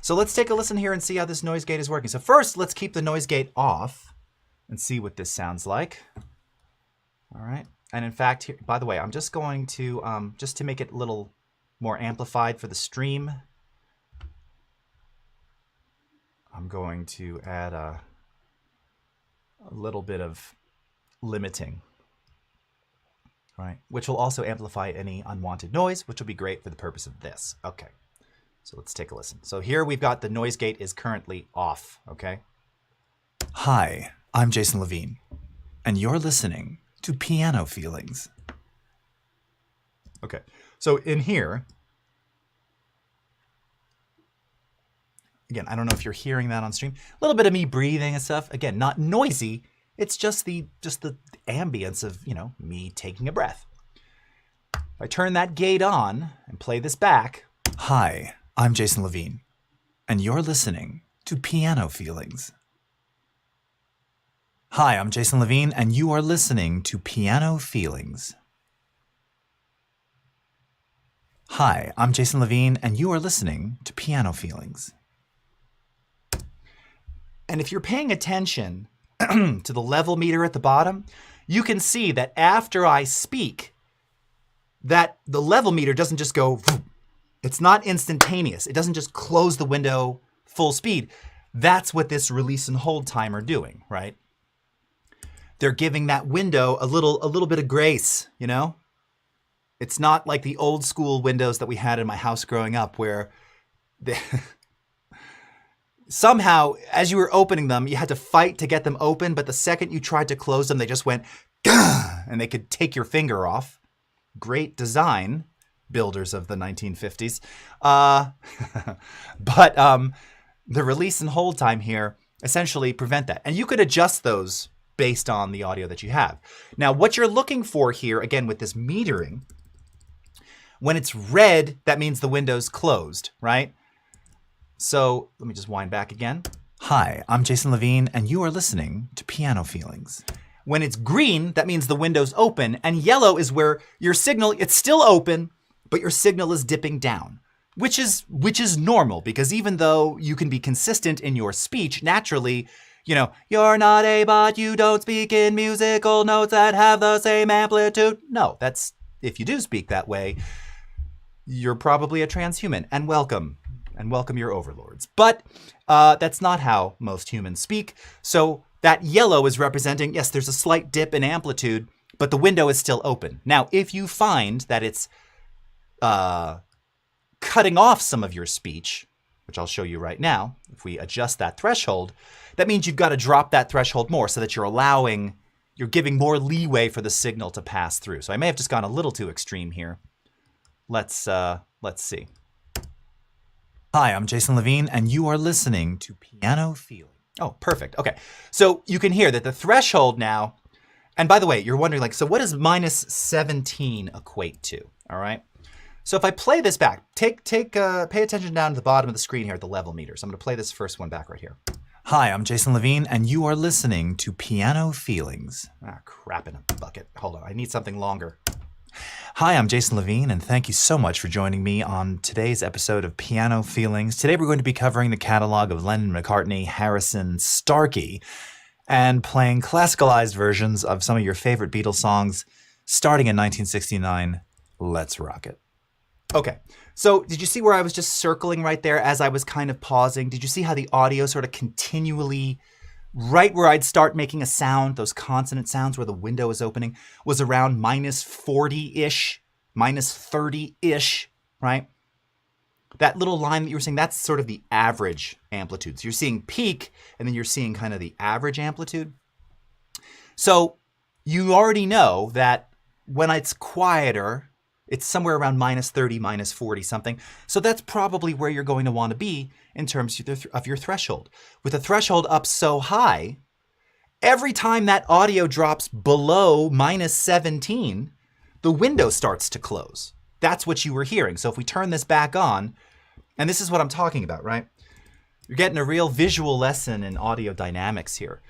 So let's take a listen here and see how this noise gate is working. So first, let's keep the noise gate off and see what this sounds like. All right. And in fact, here, by the way, I'm just going to, just to make it a little more amplified for the stream, I'm going to add a little bit of limiting. right? Which will also amplify any unwanted noise, which will be great for the purpose of this. Okay, so let's take a listen. So here we've got the noise gate is currently off, okay? Hi, I'm Jason Levine, and you're listening to Piano Feelings. Okay, so in here, again, I don't know if you're hearing that on stream. A little bit of me breathing and stuff. Again, not noisy. It's just the ambience of, you know, me taking a breath. If I turn that gate on and play this back. Hi, I'm Jason Levine, and you're listening to Piano Feelings. Hi, I'm Jason Levine, and you are listening to Piano Feelings. Hi, I'm Jason Levine, and you are listening to Piano Feelings. And if you're paying attention to the level meter at the bottom, you can see that after I speak, that the level meter doesn't just go, it's not instantaneous. It doesn't just close the window full speed. That's what this release and hold time are doing, right? They're giving that window a little bit of grace, you know? It's not like the old school windows that we had in my house growing up where somehow, as you were opening them, you had to fight to get them open, but the second you tried to close them, they just went, gah, and they could take your finger off. Great design, builders of the 1950s. But the release and hold time here essentially prevent that. And you could adjust those based on the audio that you have. Now, what you're looking for here, again, with this metering, when it's red, that means the window's closed, right? So let me just wind back again. Hi, I'm Jason Levine, and you are listening to Piano Feelings. When it's green, that means the window's open, and yellow is where your signal, it's still open, but your signal is dipping down, which is normal, because even though you can be consistent in your speech, naturally, you know, you're not a bot, you don't speak in musical notes that have the same amplitude. No, that's, if you do speak that way, you're probably a transhuman, and welcome your overlords. But that's not how most humans speak. So that yellow is representing, yes, there's a slight dip in amplitude, but the window is still open. Now, if you find that it's cutting off some of your speech, which I'll show you right now, if we adjust that threshold, that means you've got to drop that threshold more so that you're giving more leeway for the signal to pass through. So I may have just gone a little too extreme here. Let's see. Hi, I'm Jason Levine, and you are listening to Piano Feeling. Oh, perfect. Okay, so you can hear that the threshold now, and by the way, you're wondering, like, so what does minus 17 equate to? All right. So if I play this back, pay attention down to the bottom of the screen here at the level meter. So I'm going to play this first one back right here. Hi, I'm Jason Levine, and you are listening to Piano Feelings. Ah, crap in a bucket. Hold on, I need something longer. Hi, I'm Jason Levine, and thank you so much for joining me on today's episode of Piano Feelings. Today we're going to be covering the catalog of Lennon, McCartney, Harrison, Starkey, and playing classicalized versions of some of your favorite Beatles songs, starting in 1969. Let's rock it. Okay, so did you see where I was just circling right there as I was kind of pausing? Did you see how the audio sort of continually, right where I'd start making a sound, those consonant sounds where the window is opening, was around minus 40-ish, minus 30-ish, right? That little line that you were seeing, that's sort of the average amplitude. So you're seeing peak, and then you're seeing kind of the average amplitude. So you already know that when it's quieter, it's somewhere around minus 30, minus 40 something. So that's probably where you're going to want to be in terms of your threshold. With the threshold up so high, every time that audio drops below minus 17, the window starts to close. That's what you were hearing. So if we turn this back on, and this is what I'm talking about, right? You're getting a real visual lesson in audio dynamics here.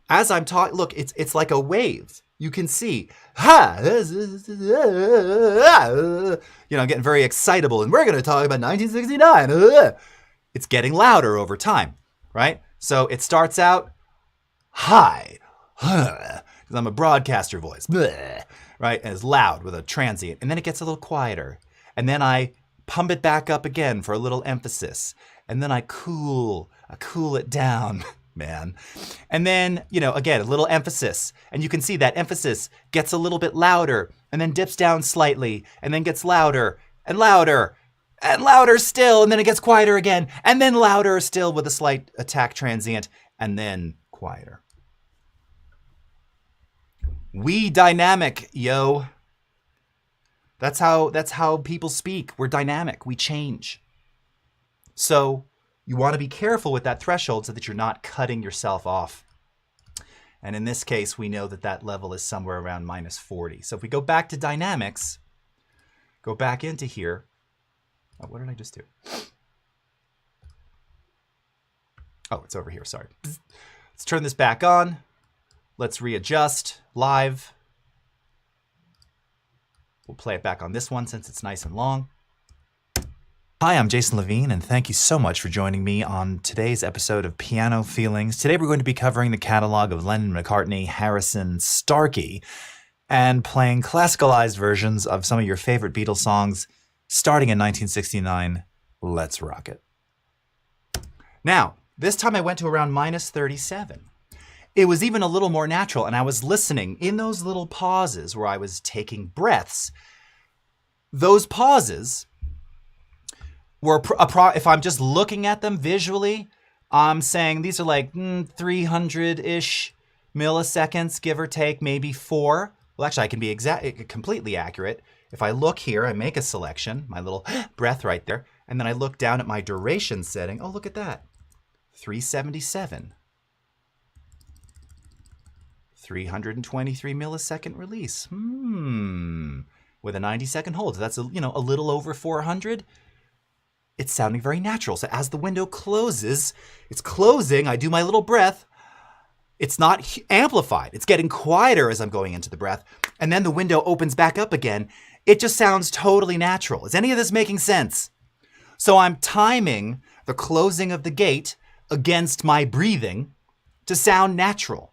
As I'm talking, look, it's like a wave. You can see, getting very excitable, and we're going to talk about 1969. It's getting louder over time, right? So it starts out high, because I'm a broadcaster voice, right? And it's loud with a transient, and then it gets a little quieter, and then I pump it back up again for a little emphasis, and then I cool it down. man. And then, again, a little emphasis. And you can see that emphasis gets a little bit louder and then dips down slightly and then gets louder and louder and louder still. And then it gets quieter again and then louder still with a slight attack transient and then quieter. We dynamic, yo. That's how people speak. We're dynamic. We change. So you want to be careful with that threshold so that you're not cutting yourself off. And in this case, we know that that level is somewhere around -40. So if we go back to dynamics, go back into here. Oh, what did I just do? Oh, it's over here. Sorry. Let's turn this back on. Let's readjust live. We'll play it back on this one since it's nice and long. Hi, I'm Jason Levine, and thank you so much for joining me on today's episode of Piano Feelings. Today we're going to be covering the catalog of Lennon, McCartney, Harrison, Starkey, and playing classicalized versions of some of your favorite Beatles songs starting in 1969. Let's rock it. Now, this time I went to around -37. It was even a little more natural, and I was listening in those little pauses where I was taking breaths. Those pauses were, if I'm just looking at them visually, I'm saying these are like 300-ish milliseconds, give or take, maybe 4. Well, actually, I can be completely accurate. If I look here, I make a selection, my little breath right there, and then I look down at my duration setting. Oh, look at that. 377. 323 millisecond release. With a 90-second hold. So that's a little over 400. It's sounding very natural. So as the window closes, it's closing. I do my little breath. It's not amplified. It's getting quieter as I'm going into the breath. And then the window opens back up again. It just sounds totally natural. Is any of this making sense? So I'm timing the closing of the gate against my breathing to sound natural.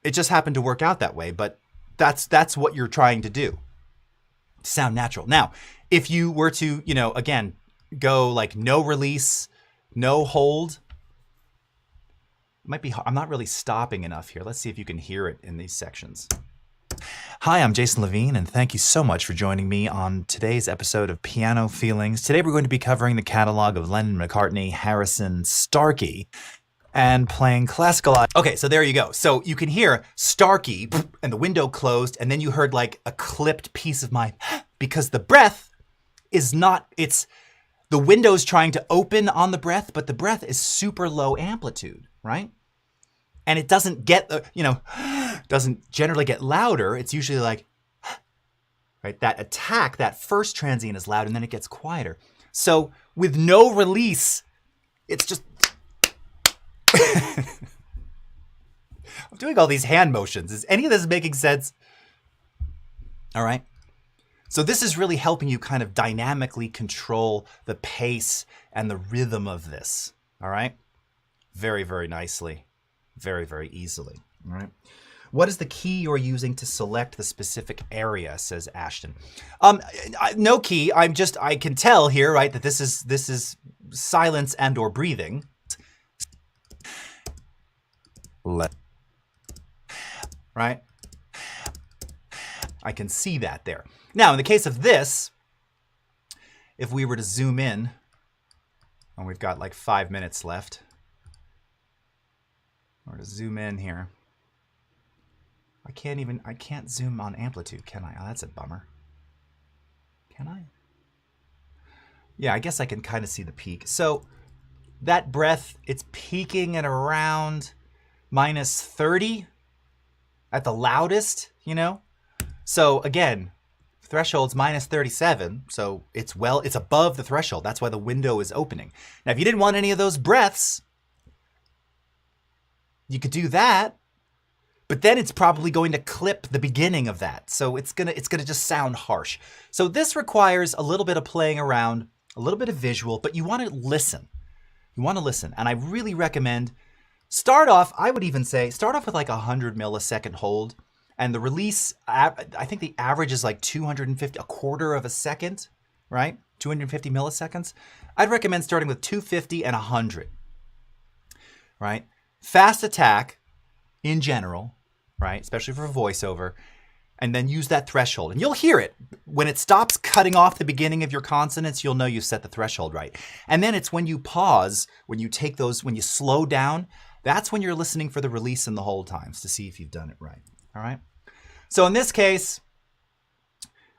It just happened to work out that way, but that's what you're trying to do. Sound natural. Now, if you were to, again, go like no release, no hold, might be, I'm not really stopping enough here. Let's see if you can hear it in these sections. Hi, I'm Jason Levine, and thank you so much for joining me on today's episode of Piano Feelings. Today we're going to be covering the catalog of Lennon, McCartney, Harrison, Starkey, and playing classicalized. Okay, so there you go. So you can hear Starkey, and the window closed, and then you heard like a clipped piece of my, because the breath is not, the window's trying to open on the breath, but the breath is super low amplitude, right? And it doesn't get, doesn't generally get louder. It's usually like, right? That attack, that first transient is loud, and then it gets quieter. So with no release, it's just, I'm doing all these hand motions. Is any of this making sense? All right. So this is really helping you kind of dynamically control the pace and the rhythm of this. All right. Very, very nicely. Very, very easily. All right. What is the key you're using to select the specific area, says Ashton. No key. I can tell here, right, that this is silence and or breathing. Right? I can see that there. Now, in the case of this, if we were to zoom in, and we've got like 5 minutes left, or to zoom in here, I can't zoom on Amplitude, can I? Oh, that's a bummer. Can I? Yeah, I guess I can kind of see the peak. So that breath, it's peaking at around -30 at the loudest, So again, threshold's -37, so it's above the threshold. That's why the window is opening. Now, if you didn't want any of those breaths, you could do that, but then it's probably going to clip the beginning of that. So it's gonna just sound harsh. So this requires a little bit of playing around, a little bit of visual, but you want to listen. You want to listen, and I really recommend I would even say start off with like 100 millisecond hold, and the release, I think the average is like 250, a quarter of a second, right? 250 milliseconds. I'd recommend starting with 250 and 100. right? Fast attack in general, right? Especially for voiceover. And then use that threshold. And you'll hear it. When it stops cutting off the beginning of your consonants, you'll know you set the threshold right. And then it's when you pause, when you take those, when you slow down, that's when you're listening for the release and the hold times to see if you've done it right. All right? So in this case,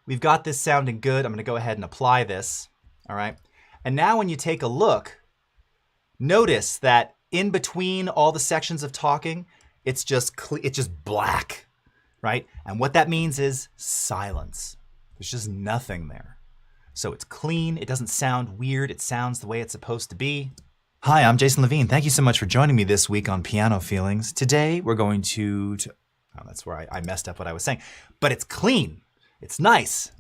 we've got this sounding good. I'm going to go ahead and apply this. All right? And now when you take a look, notice that in between all the sections of talking, it's just black. Right? And what that means is silence. There's just nothing there. So it's clean. It doesn't sound weird. It sounds the way it's supposed to be. Hi, I'm Jason Levine. Thank you so much for joining me this week on Piano Feelings. Today, we're going to oh, that's where I messed up what I was saying. But it's clean. It's nice.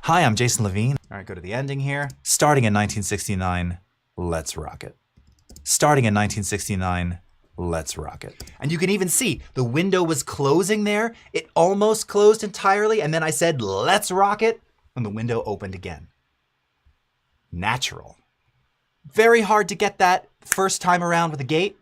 Hi, I'm Jason Levine. All right, go to the ending here. Starting in 1969, let's rock it. Starting in 1969, let's rock it. And you can even see the window was closing there. It almost closed entirely. And then I said, let's rock it. And the window opened again. Natural. Very hard to get that first time around with a gate.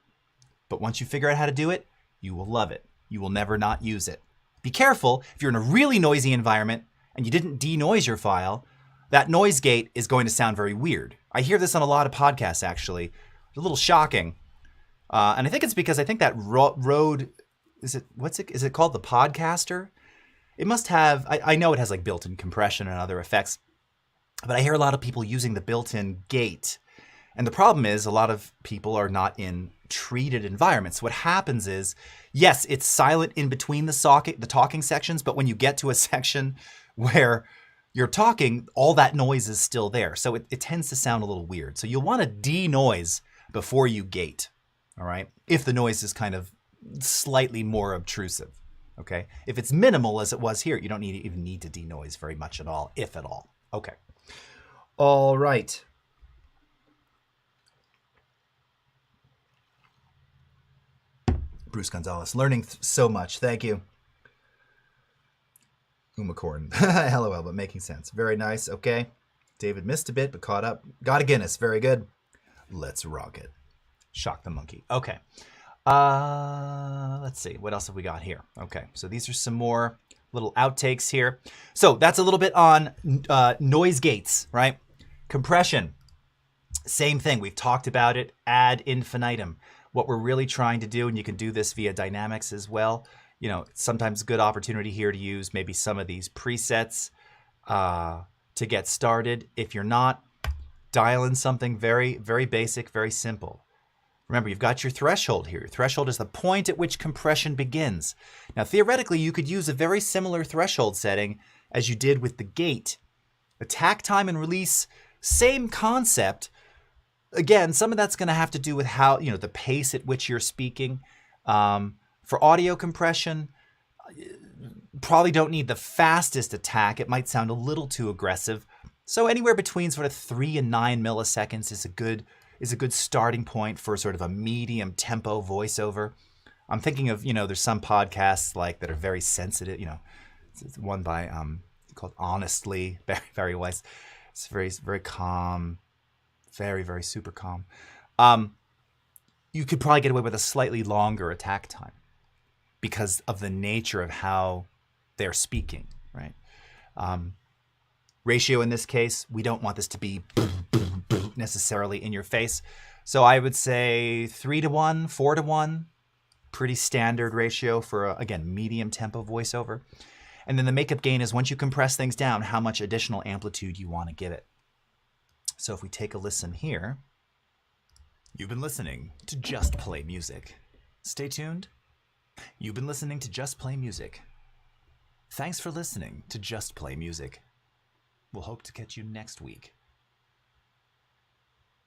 But once you figure out how to do it, you will love it. You will never not use it. Be careful if you're in a really noisy environment and you didn't denoise your file, that noise gate is going to sound very weird. I hear this on a lot of podcasts, actually. It's a little shocking. And I think it's because I think that Rode, is it called the Podcaster? It must have, I know it has like built-in compression and other effects, but I hear a lot of people using the built-in gate. And the problem is a lot of people are not in treated environments. What happens is, yes, it's silent in between the talking sections, but when you get to a section where you're talking, all that noise is still there. So it tends to sound a little weird. So you'll want to denoise before you gate. All right, if the noise is kind of slightly more obtrusive, okay? If it's minimal as it was here, you don't even need to denoise very much at all, if at all. Okay. All right. Bruce Gonzalez, learning so much. Thank you. Umacorn. LOL, but making sense. Very nice. Okay. David missed a bit, but caught up. Got a Guinness. Very good. Let's rock it. Shock the monkey. Okay. Let's see. What else have we got here? Okay. So these are some more little outtakes here. So that's a little bit on noise gates, right? Compression. Same thing. We've talked about it ad infinitum. What we're really trying to do, and you can do this via dynamics as well. You know, sometimes a good opportunity here to use maybe some of these presets to get started. If you're not, dial in something very, very basic, very simple. Remember, you've got your threshold here. Your threshold is the point at which compression begins. Now, theoretically, you could use a very similar threshold setting as you did with the gate. Attack time and release, same concept. Again, some of that's going to have to do with how, the pace at which you're speaking. For audio compression, probably don't need the fastest attack. It might sound a little too aggressive. So anywhere between sort of 3 and 9 milliseconds is a good starting point for sort of a medium tempo voiceover. I'm thinking of, there's some podcasts like that are very sensitive, it's one by called Honestly, Barry Weiss. It's very, very calm, very, very super calm. You could probably get away with a slightly longer attack time because of the nature of how they're speaking, right? Ratio in this case, we don't want this to be necessarily in your face. So I would say 3-to-1, 4-to-1, pretty standard ratio for, again, medium tempo voiceover. And then the makeup gain is once you compress things down, how much additional amplitude you want to give it. So if we take a listen here, you've been listening to Just Play Music. Stay tuned. You've been listening to Just Play Music. Thanks for listening to Just Play Music. We'll hope to catch you next week.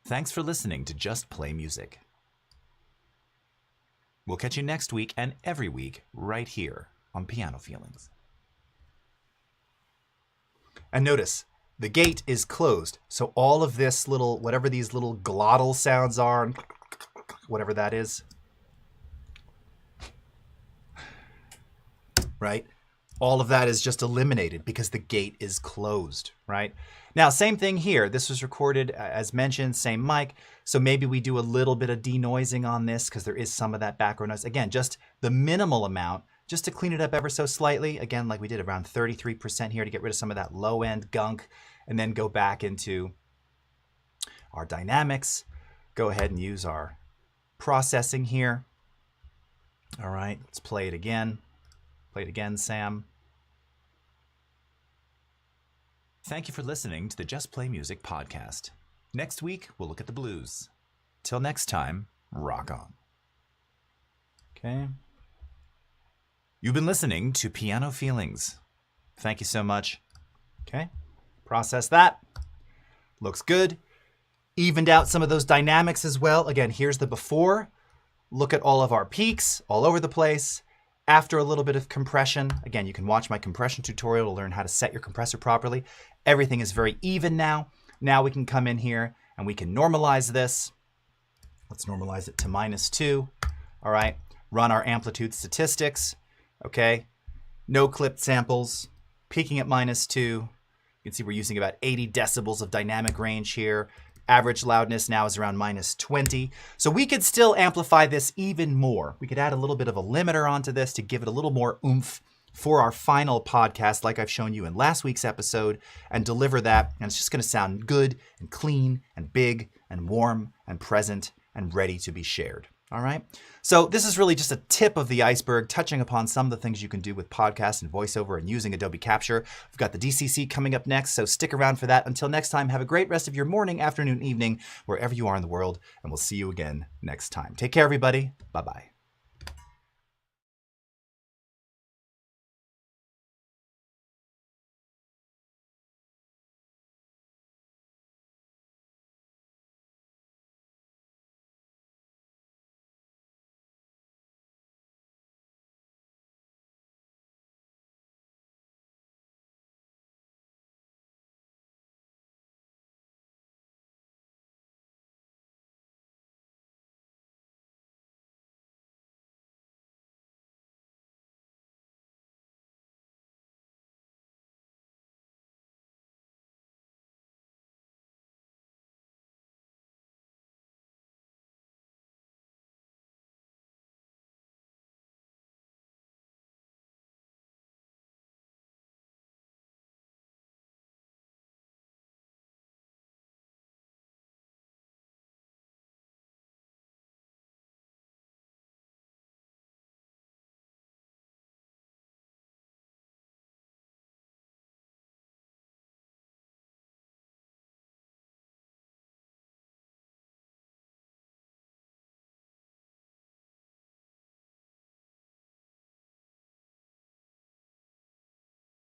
Thanks for listening to Just Play Music. We'll catch you next week and every week right here on Piano Feelings. And notice, the gate is closed. So all of this little, whatever these little glottal sounds are, whatever that is, right? all of that is just eliminated because the gate is closed, right? Now, same thing here. This was recorded, as mentioned, same mic. So maybe we do a little bit of denoising on this because there is some of that background noise. Again, just the minimal amount, just to clean it up ever so slightly. Again, like we did around 33% here to get rid of some of that low-end gunk, and then go back into our dynamics. Go ahead and use our processing here. All right, let's play it again. Play it again, Sam. Thank you for listening to the Just Play Music podcast. Next week, we'll look at the blues. Till next time, rock on. Okay. You've been listening to Piano Feelings. Thank you so much. Okay. Process that. Looks good. Evened out some of those dynamics as well. Again, here's the before. Look at all of our peaks all over the place. After a little bit of compression, again, you can watch my compression tutorial to learn how to set your compressor properly. Everything is very even now. Now we can come in here and we can normalize this. Let's normalize it to -2. All right, run our amplitude statistics. Okay, no clipped samples, peaking at -2. You can see we're using about 80 decibels of dynamic range here. Average loudness now is around -20. So we could still amplify this even more. We could add a little bit of a limiter onto this to give it a little more oomph for our final podcast, like I've shown you in last week's episode, and deliver that. And it's just going to sound good and clean and big and warm and present and ready to be shared. All right. So this is really just a tip of the iceberg, touching upon some of the things you can do with podcasts and voiceover and using Adobe Capture. We've got the DCC coming up next, so stick around for that. Until next time, have a great rest of your morning, afternoon, evening, wherever you are in the world, and we'll see you again next time. Take care, everybody. Bye-bye.